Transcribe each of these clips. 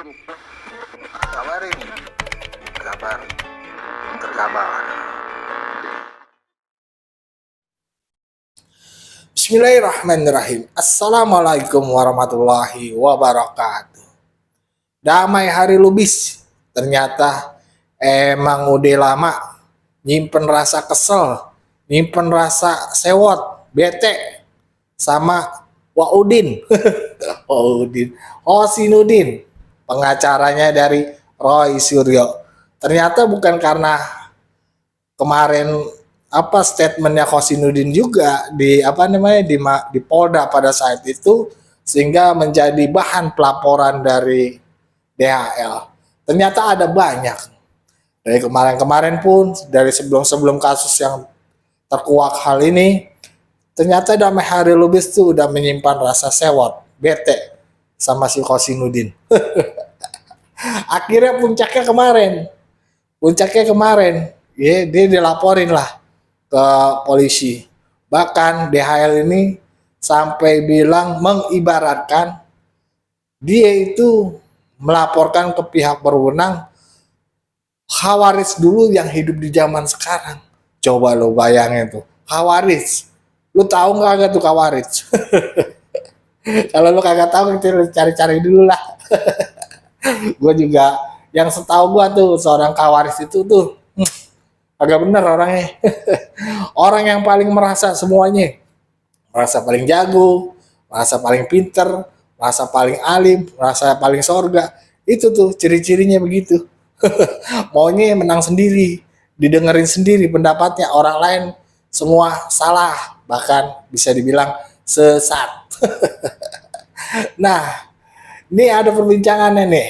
Kabar ini, kabar terkabar. Bismillahirrahmanirrahim. Assalamualaikum warahmatullahi wabarakatuh. Damai hari lubis. Ternyata emang udah lama nyimpen rasa kesel, nyimpen rasa sewot, bete sama Waudin. Waudin, Hosinudin, pengacaranya dari Roy Suryo. Ternyata bukan karena kemarin statementnya Hosinudin juga di di Polda pada saat itu sehingga menjadi bahan pelaporan dari DHL. Ternyata ada banyak dari kemarin-kemarin pun, dari sebelum-sebelum kasus yang terkuak hal ini, ternyata Damai Hari Lubis tuh udah menyimpan rasa sewot, bete sama si Hosinudin. Akhirnya puncaknya kemarin, ya, dia dilaporin lah ke polisi. Bahkan DHL ini sampai bilang mengibaratkan dia itu melaporkan ke pihak berwenang Khawaris dulu yang hidup di zaman sekarang. Coba lo bayangin tuh, Khawaris. Lu tahu nggak tuh Khawaris? Kalau lu kagak tahu, kita cari-cari dulu lah. Gue juga, yang setahu gue tuh seorang Khawaris itu tuh agak bener orangnya. Orang yang paling merasa semuanya, merasa paling jago, merasa paling pinter, merasa paling alim, merasa paling sorga. Itu tuh ciri-cirinya begitu. Maunya menang sendiri, didengerin sendiri pendapatnya, orang lain semua salah, bahkan bisa dibilang sesat. Nah, ini ada perbincangannya nih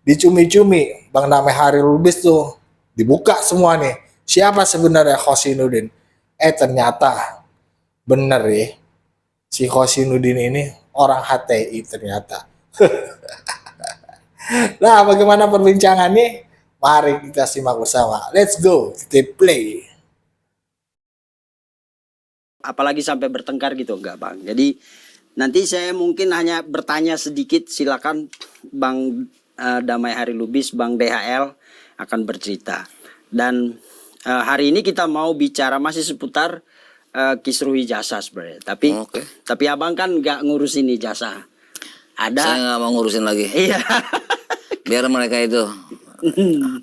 di cumi-cumi Bang Damai Hari Lubis tuh dibuka semua nih. Siapa sebenarnya Hosinudin? Ternyata bener ya, si Hosinudin ini orang HTI ternyata. Nah, bagaimana perbincangannya? Mari kita simak bersama. Let's go, kita play. Apalagi sampai bertengkar gitu, enggak Bang. Jadi nanti saya mungkin hanya bertanya sedikit, silakan Bang Damai Hari Lubis, Bang DHL akan bercerita. Dan hari ini kita mau bicara masih seputar kisruh ijazah sebenarnya. Tapi Abang kan nggak ngurusin ijazah. Saya nggak mau ngurusin lagi. Iya. Biar mereka itu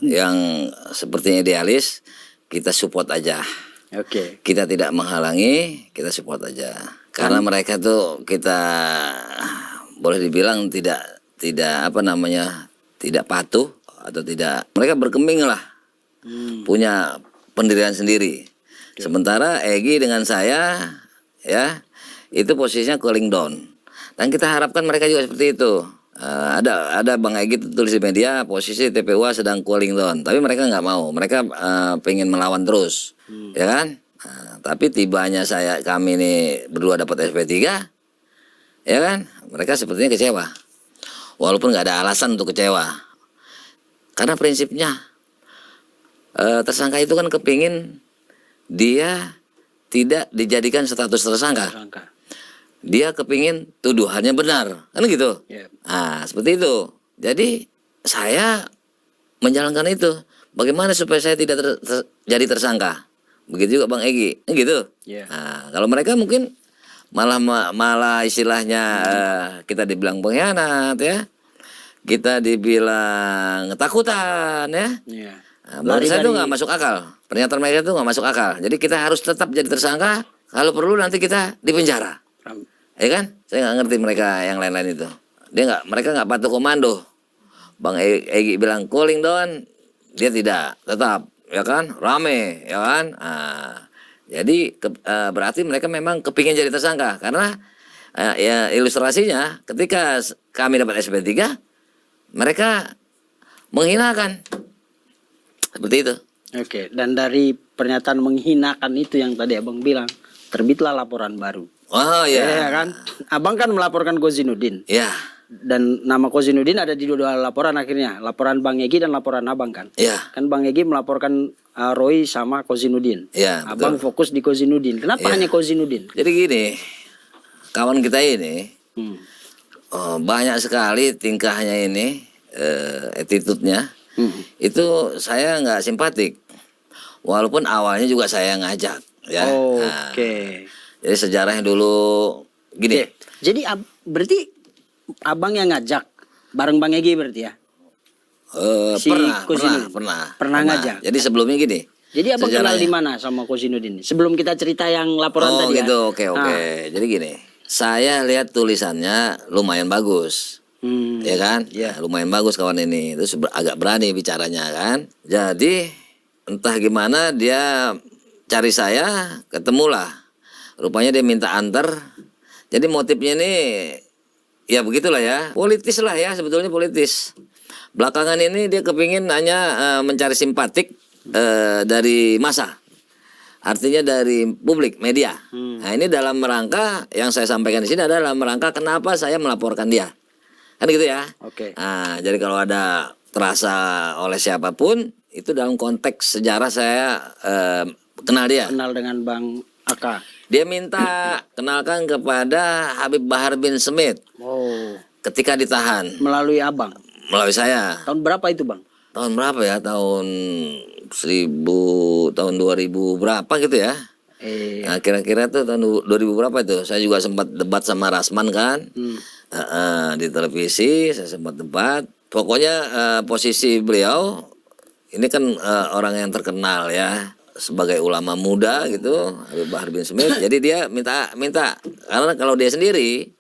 yang sepertinya idealis, kita support aja. Oke. Kita tidak menghalangi, kita support aja. Karena mereka tuh kita boleh dibilang tidak tidak patuh atau tidak, mereka berkembang lah, punya pendirian sendiri. Sementara Egy dengan saya ya itu posisinya cooling down, dan kita harapkan mereka juga seperti itu. Ada Bang Egy tulis di media posisi TPUA sedang cooling down, tapi mereka nggak mau, mereka pengen melawan terus, ya kan? Tapi tibanya kami nih berdua dapat SP3, ya kan? Mereka sepertinya kecewa, walaupun nggak ada alasan untuk kecewa, karena prinsipnya tersangka itu kan kepingin dia tidak dijadikan status tersangka. Dia kepingin tuduhannya benar, kan gitu. Nah, seperti itu. Jadi saya menjalankan itu. Bagaimana supaya saya tidak jadi tersangka? Begitu juga Bang Egy, kan gitu. Nah, kalau mereka mungkin malah istilahnya kita dibilang pengkhianat ya, kita dibilang ketakutan ya. Nah, menurut saya itu nggak masuk akal. Pernyataan mereka itu nggak masuk akal. Jadi kita harus tetap jadi tersangka. Kalau perlu nanti kita dipenjara. Ya kan? Saya nggak ngerti mereka yang lain-lain itu. Mereka nggak patuh komando. Bang Egy bilang cooling down, dia tidak, tetap, ya kan? Rame, ya kan? Jadi berarti mereka memang kepingin jadi tersangka, karena ya ilustrasinya ketika kami dapat SP3, mereka menghinakan. Seperti itu. Oke, dan dari pernyataan menghinakan itu yang tadi Abang bilang, terbitlah laporan baru. Oh iya. Ya kan? Abang kan melaporkan Hosinudin. Iya. Dan nama Hosinudin ada di dua laporan akhirnya. Laporan Bang Egy dan laporan Abang kan. Iya. Kan Bang Egy melaporkan Roy sama Hosinudin. Iya, Abang betul. fokus di Hosinudin. Kenapa hanya Hosinudin? Jadi gini, kawan kita ini banyak sekali tingkahnya ini, attitude-nya. Itu saya nggak simpatik. Walaupun awalnya juga saya ngajak, ya. Nah, Oke. jadi sejarahnya dulu gini. Oke. Jadi berarti abang yang ngajak bareng Bang Egi berarti ya? Si Kozinudin. Pernah ngajak. Jadi sebelumnya gini. Jadi abang kenal sejarahnya. di mana sama Kozinudin? Sebelum kita cerita yang laporan Oh tadi gitu, ya? oke. Jadi gini, saya lihat tulisannya lumayan bagus, ya kan? Iya. Nah, lumayan bagus kawan ini, itu agak berani bicaranya kan. Jadi entah gimana dia cari saya, ketemulah. Rupanya dia minta antar. Jadi motifnya ini ya begitulah ya, politis lah ya, sebetulnya politis. Belakangan ini dia kepingin hanya mencari simpatik dari massa. Artinya dari publik, media. Nah ini dalam rangka yang saya sampaikan di sini adalah dalam rangka kenapa saya melaporkan dia. Kan gitu ya. Oke. Nah jadi kalau ada terasa oleh siapapun, itu dalam konteks sejarah saya kenal dia. Kenal dengan Bang Aka. Dia minta kenalkan kepada Habib Bahar bin Smith Oh. ketika ditahan Melalui abang. melalui saya. Tahun berapa itu Bang? Tahun berapa ya? Tahun 2000 berapa gitu ya? Nah, kira-kira tuh tahun 2000 berapa itu? Saya juga sempat debat sama Rasman kan, di televisi saya sempat debat. Pokoknya posisi beliau ini kan orang yang terkenal ya sebagai ulama muda gitu, Habib Bahar bin Smith. Jadi dia minta karena kalau dia sendiri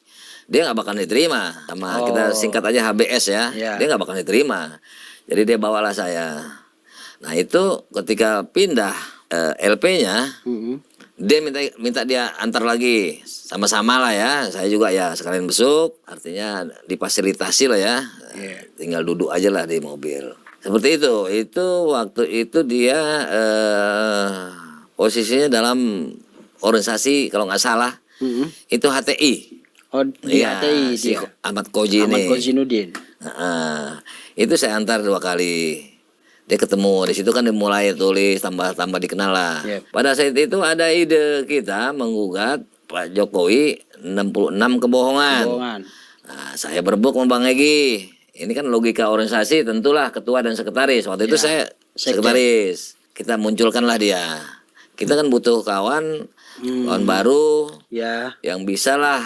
dia nggak bakal diterima sama kita singkat aja HBS ya. Dia nggak bakal diterima. Jadi dia bawalah saya. Nah itu ketika pindah LP-nya, dia minta dia antar lagi sama-sama lah ya. Saya juga ya sekalian besuk, artinya difasilitasi lah ya. Tinggal duduk aja lah di mobil. Seperti itu. Itu waktu itu dia posisinya dalam organisasi kalau nggak salah itu HTI. Oh di HTI si dia. Ahmad Koji Ahmad ini. Kozinudin. Itu saya antar 2 kali. Dia ketemu di situ kan dimulai tulis tambah dikenal lah. Pada saat itu ada ide kita menggugat Pak Jokowi 66 kebohongan. Nah, saya berebut sama Bang Egi. Ini kan logika organisasi tentulah ketua dan sekretaris. Waktu itu saya sekretaris. Kita munculkanlah dia. Kita kan butuh kawan baru yang bisa lah.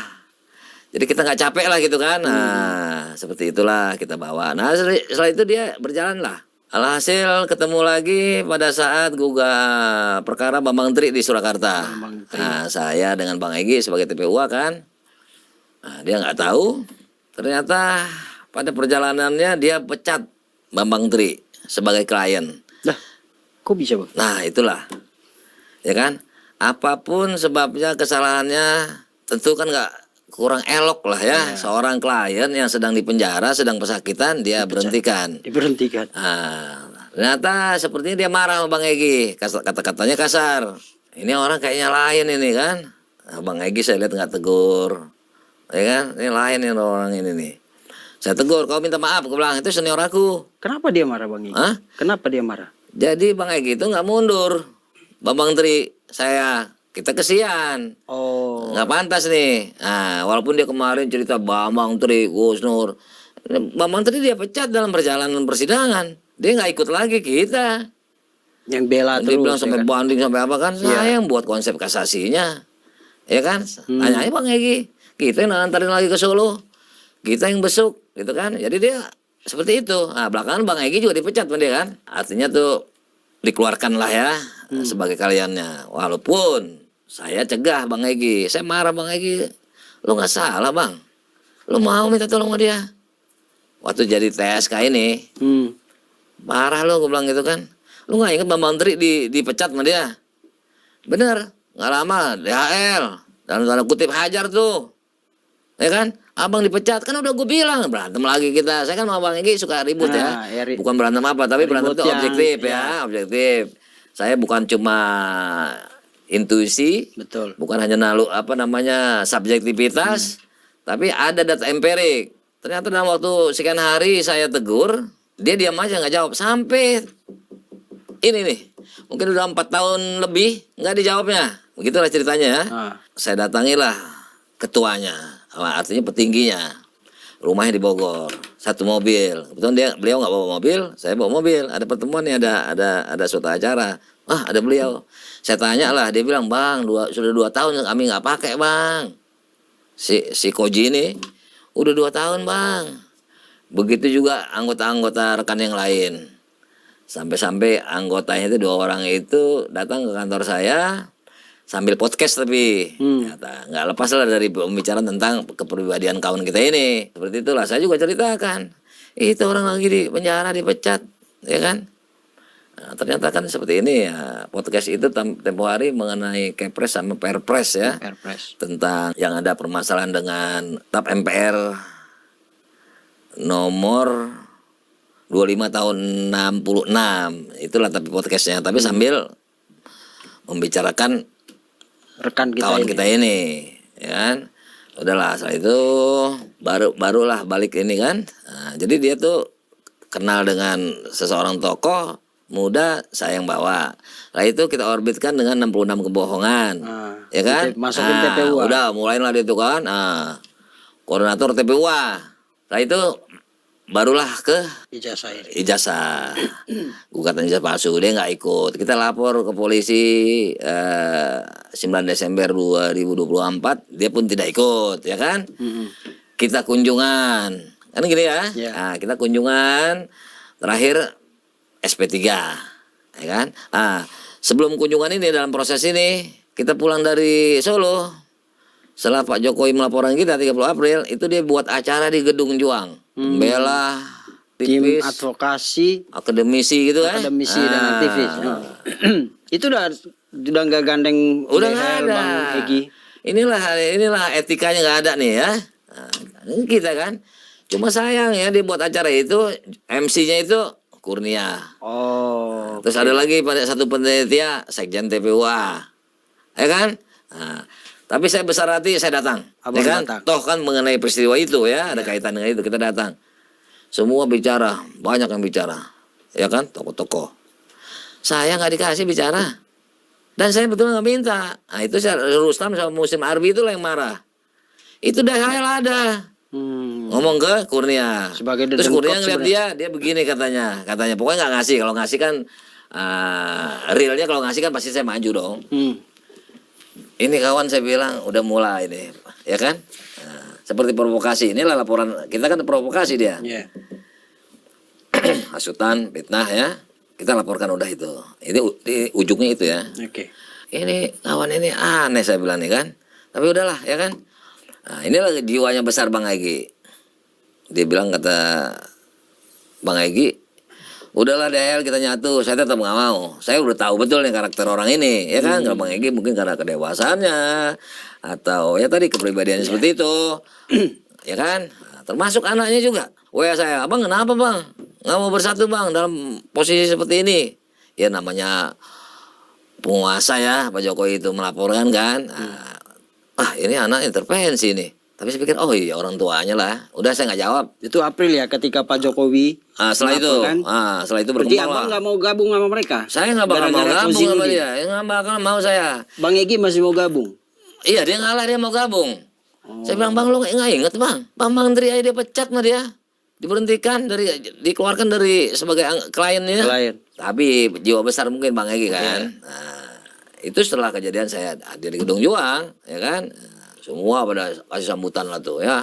Jadi kita nggak capek lah gitu kan. Nah seperti itulah kita bawa. Nah setelah itu dia berjalan lah. Alhasil ketemu lagi pada saat gugah perkara Bambang Tri di Surakarta. Nah saya dengan Bang Egi sebagai TPUA kan. Nah dia nggak tahu. Ternyata pada perjalanannya dia pecat Bambang Tri sebagai klien. Lah, kok bisa Bang? Nah itulah, ya kan. Apapun sebabnya kesalahannya, tentu kan nggak kurang elok lah ya. Seorang klien yang sedang dipenjara, sedang pesakitan, dia berhentikan. Diberhentikan. Nah, ternyata sepertinya dia marah sama Bang Egi. Kata-katanya kasar. Ini orang kayaknya lain ini kan. Nah, Bang Egi saya lihat nggak tegur, ya kan. Ini lain nih orang ini nih. Saya tegur, kau minta maaf, aku bilang itu senior aku. Kenapa dia marah Bang Egi? Kenapa dia marah? Jadi Bang Egi itu nggak mundur. Bambang Tri, kita kesian. Nggak pantas nih. Nah, walaupun dia kemarin cerita Bambang Tri, Gus Nur. Bambang Tri dia pecat dalam perjalanan persidangan. Dia nggak ikut lagi kita. Yang bela Dia terus. bilang sampai banding sampai apa kan. Saya yang buat konsep kasasinya. Ya kan? Tanya aja Bang Egi. Kita yang antarin lagi ke Solo. Kita yang besuk gitu kan. Jadi dia seperti itu. Nah belakangan Bang Egi juga dipecat dia kan. Artinya tuh dikeluarkan lah ya sebagai kaliannya. Walaupun saya cegah Bang Egi. Saya marah Bang Egi. Lu gak salah Bang. Lu mau minta tolong sama dia. Waktu jadi TSK ini. Parah lu gue bilang gitu kan. Lu gak inget Bambang Tri dipecat sama dia. Bener. Gak lama DHL. Dalam tanda kutip hajar tuh. Ya kan? Abang dipecat. Kan udah gue bilang. Berantem lagi kita. Saya kan sama Bang Egi suka ribut ya. Bukan berantem apa. Tapi berantem itu objektif ya. Objektif. Saya bukan cuma intuisi. Betul. Bukan hanya subjektivitas. Tapi ada data empirik. Ternyata dalam waktu sekian hari saya tegur. Dia diam aja gak jawab. Sampai ini nih. Mungkin udah 4 tahun lebih gak dijawabnya. Begitulah ceritanya ya. Saya datangilah ketuanya. Artinya petingginya. rumahnya di Bogor, satu mobil. Kebetulan beliau nggak bawa mobil, saya bawa mobil. Ada pertemuan nih, ada suatu acara. Ada beliau. Saya tanya lah, dia bilang, bang, sudah 2 tahun kami nggak pakai bang. Si Koji ini udah 2 tahun bang. Begitu juga anggota-anggota rekan yang lain. Sampai-sampai anggotanya itu 2 orang itu datang ke kantor saya sambil podcast tapi kata nggak lepas lah dari pembicaraan tentang kepribadian kawan kita ini. Seperti itulah saya juga ceritakan, itu orang lagi di penjara dipecat, ya kan. Nah, ternyata kan seperti ini ya, podcast itu tempo hari mengenai Kepres sama Perpres ya, Perpres. tentang yang ada permasalahan dengan TAP MPR nomor 25 tahun 66. Itulah tapi podcastnya, tapi sambil membicarakan Rekan kita kawan ini. kita ini, ya kan. Udahlah, setelah itu barulah balik ini kan. Nah, jadi dia tuh kenal dengan seseorang tokoh muda, saya yang bawa. Lah itu kita orbitkan dengan 66 kebohongan, ya kan. Masukin TPUA. Udah mulailah dia tuh kan. Koordinator TPUA. Lah itu barulah ke Ijazah ini. ijazah, gugatan ijazah palsu, dia nggak ikut. Kita lapor ke polisi 9 Desember 2024, dia pun tidak ikut, ya kan. Kita kunjungan, kan gini ya. Yeah. Nah, kita kunjungan terakhir SP3, ya kan. Sebelum kunjungan ini, dalam proses ini kita pulang dari Solo. Setelah Pak Jokowi melaporkan kita 30 April, itu dia buat acara di Gedung Juang, membela Tim aktivis, advokasi, akademisi gitu kan. akademisi dan aktivis. Itu udah nggak gandeng Udah nggak DHL, ada. Bang Egi. Inilah etikanya nggak ada nih ya. Nah, kita kan. Cuma sayang ya, dia buat acara itu, MC-nya itu Kurnia. Oh, Terus ada lagi pada satu panitia Sekjen TPUA, ya kan? Nah, tapi saya besar hati, saya datang, Abang ya kan? datang. Toh kan mengenai peristiwa itu ya, ada kaitan dengan itu, kita datang. Semua bicara, banyak yang bicara, ya kan? Tokoh-tokoh. Saya nggak dikasih bicara, dan saya betul nggak minta. Nah itu saya Rustam sama Musim Arbi itu yang marah. Itu DHL ada. Ngomong ke Kurnia. Sebagai Terus Kurnia dedengkot ngeliat dia begini katanya pokoknya nggak ngasih. Kalau ngasih kan realnya, kalau ngasih kan pasti saya maju dong. Ini kawan saya bilang udah mulai nih, ya kan. Seperti provokasi. Inilah laporan kita, kan provokasi dia. Yeah. Hasutan, fitnah ya. Kita laporkan udah itu. Ini ujungnya itu ya. Oke. Ini kawan ini aneh saya bilang nih kan. Tapi udahlah ya kan. Nah, inilah jiwanya besar Bang Egi. Dia bilang, kata Bang Egi, udahlah DHL kita nyatu, saya tetap nggak mau. Saya udah tahu betul nih karakter orang ini, ya kan. Kalau Bang Egi mungkin karena kedewasaannya atau ya tadi kepribadiannya seperti itu, ya kan. Nah, termasuk anaknya juga. WA saya, abang kenapa bang? Nggak mau bersatu bang dalam posisi seperti ini? Ya namanya penguasa ya, Pak Jokowi itu melaporkan kan. Ini anak intervensi nih. Tapi saya pikir, oh iya orang tuanya lah. Udah saya nggak jawab. Itu April ya, ketika Pak Jokowi. Setelah itu, melaporkan. setelah itu Berarti berkembang abang lah. nggak mau gabung sama mereka? Saya nggak bakal mau Gara-gara gabung Fauzi sama Nurdin. dia. Ya, nggak bakal mau saya. Bang Egi masih mau gabung? Iya dia ngalah, dia mau gabung. Saya bilang, bang lo nggak inget bang? Bang Mandri aja dia pecat mah dia. Diberhentikan, dikeluarkan dari sebagai kliennya. Klien. Tapi jiwa besar mungkin Bang Egi kan. Nah, itu setelah kejadian saya hadir di Gedung Juang, ya kan. Semua pada kasih sambutan lah tuh ya.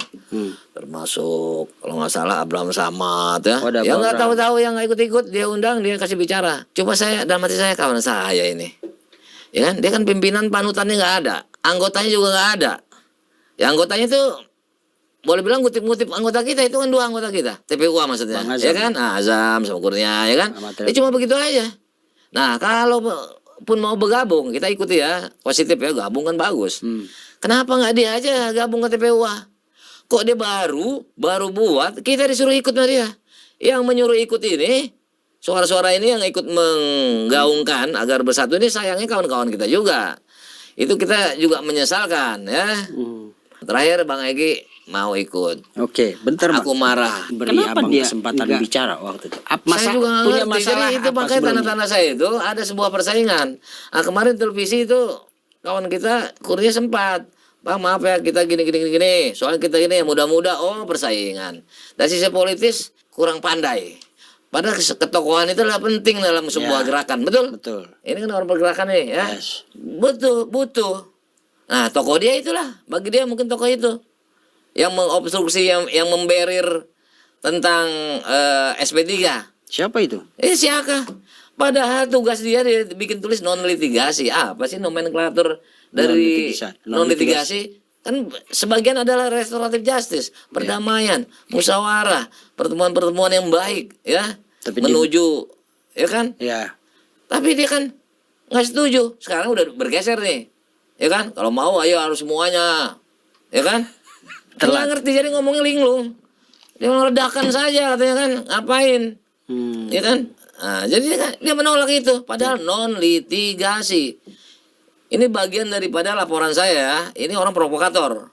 Termasuk kalau nggak salah Abraham Samad ya. Oh, ada Yang nggak Abraham. tahu-tahu, yang nggak ikut-ikut, dia undang, dia kasih bicara. Cuma saya, dalam hati saya, kawan saya ini. Ya kan, dia kan pimpinan panutannya nggak ada. Anggotanya juga nggak ada. Ya anggotanya tuh boleh bilang ngutip-ngutip anggota kita, itu kan 2 anggota kita. TPUA maksudnya. Bang Azam. Ya kan? Azam sama Kurnia, ya kan? Sama Cuma begitu aja. Nah, kalau pun mau bergabung, kita ikuti ya. Positif ya, gabung kan bagus. Kenapa nggak dia aja gabung ke TPUA? Kok dia baru buat, kita disuruh ikut sama dia. Yang menyuruh ikut ini, suara-suara ini yang ikut menggaungkan agar bersatu ini, sayangnya kawan-kawan kita juga. Itu kita juga menyesalkan ya. Terakhir Bang Egi mau ikut. Oke, bentar Bang. Aku marah. Beri Kenapa abang dia kesempatan nggak bicara waktu itu. Saya juga nggak punya ngerti. masalah Jadi itu apa makanya sebelumnya? tanda-tanda saya itu ada sebuah persaingan. Kemarin televisi itu kawan kita Kurnia sempat Bang maaf ya kita gini. Soalnya kita gini muda-muda, oh persaingan. Dari sisi politis kurang pandai. Padahal ketokohan itu adalah penting dalam sebuah Ya. gerakan, betul? Betul. Ini kan orang pergerakan nih ya. Yes. Butuh. Nah, tokoh dia itulah, bagi dia mungkin tokoh itu yang mengobstruksi, yang memberir tentang SP3. Siapa itu? Siaka. Padahal tugas dia bikin tulis non litigasi. Apa sih nomenklatur dari non litigasi? Kan sebagian adalah restoratif justice, perdamaian, musyawarah, pertemuan-pertemuan yang baik, ya, Tapi menuju, ya kan? Ya. Tapi dia kan nggak setuju. Sekarang udah bergeser nih, ya kan? Kalau mau ayo harus semuanya, ya kan? Nggak ngerti jadi ngomongnya linglung. Dia meledakan saja katanya kan, ngapain? Ya kan? Nah, jadi dia menolak itu, padahal non litigasi. Ini bagian daripada laporan saya. Ini orang provokator.